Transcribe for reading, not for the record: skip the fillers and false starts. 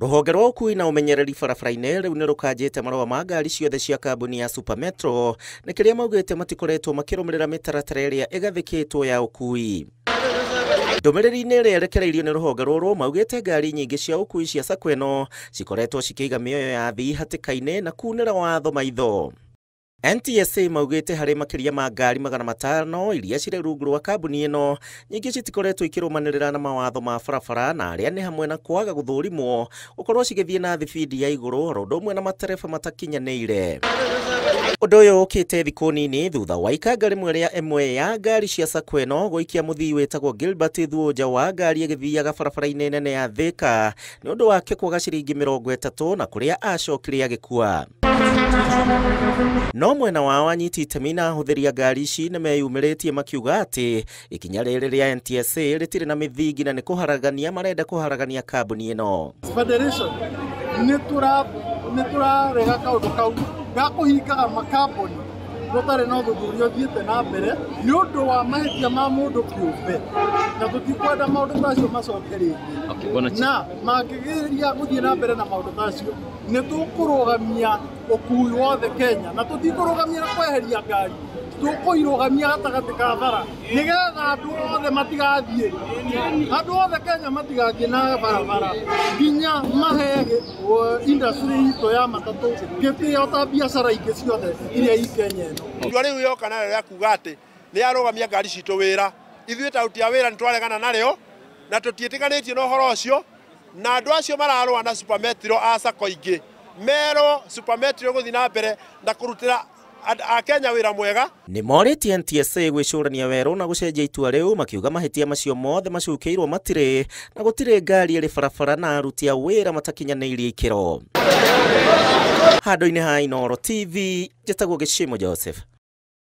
Ruhonge rwa ukui na umenyereri barabara-inĩ riu nĩ rũkanjĩte marũa ma ngari ciothe cia kambuni ya Super Metro nĩ kĩrĩa maugĩte matikoretwo makĩrũmĩrĩra mĩtaratara ĩrĩa ĩgathĩkĩtwo ya ukui. Ndũmĩrĩri-inĩ ĩrĩa ĩrekereirio nĩ rũhonge rũrũ maugĩte ngari nyingĩ cia ukui cia SACCO ĩno cikoretwo cikĩiga mĩoyo ya athii hatĩka-inĩ na kunĩra watho maitho. NTSA maugĩte harĩ makĩria ma ngari 500 iria cirĩ rungu rwa kambuni ĩno nyingĩ citikoretwo ikĩrũmanĩrĩra na mawatho ma barabara na arĩa nĩ hamwe na kwaga gũthũrimwo gũkorwo cigĩthiĩ na thibidi ya igũrũ oro ũndũ ũmwe na matereba matakinyanĩire. Ũndũ ũyũ ũkĩte thikũ nini thutha wa ikanga rĩmwe rĩa ĩmwe ya ngari cia SACCO ĩno gũikia mũthii wĩtagwo Gilbert Thuoja wa ngari ĩgĩthiaga barabara-inĩ nene ya Thika nĩ ũndũ wake kwaga ciringi 30 na kũrĩa acokire agĩkua. No mwena wao anyiti itemi na ahũthĩri a ngari ici nĩ meyumĩrĩtie makiuga atĩ ikinya rĩrĩ rĩa NTSA rĩtirĩ na mĩthingi na nĩ kũharagania marenda kũharagania kambuni ĩno. Federation nĩ tũrarega kaũndũ kau ga kũhingaga makambuni gũtarĩ na ũthuthuria ũthiĩte na mbere nĩ ũndũ wa mahĩtia ma mũndũ kĩũmbe na tũtikwenda maũndũ macio macoke rĩngĩ. Na mangĩgeria gũthiĩ na mbere na maũndũ macio nĩ tũkũrũgamia ũkui wothe Kenya na tũtikũrũgamia na kweheria ngari, tũkũirũgamia gatagatĩ ka bara nĩgetha andũ othe matigathiĩ, andũ othe Kenya matigathiĩ na barabara nginya mahe industry itũ ya matatũ gĩtĩo ta biacara ingĩ ciothe iria i Kenya ĩno. Itua rĩu yoka narĩo rĩa kuga atĩ nĩ arũgamia ngari citũ wĩra, ithuĩ ta aruti a wĩra nĩ twaregana narĩo na tũtiĩtĩkanĩtie na ũhoro ũcio, na andũ acio mararũa na Super Metro a SACCO ingĩ merwo Super Metro gũthiĩ na mbere na kũrutĩra a Kenya wĩra mwega. Nĩ morĩtie NTSA gwĩcũrania werũ na gũcenjia itua rĩu makiuga mahĩtia macio mothe macukĩirwo matirĩ na gũtirĩ ngari ĩrĩ barabara na aruti a wĩra matakinyanĩirie ikĩro. Handũ-inĩ ha Inooro TV, njĩtagwo Gĩchimo Joseph.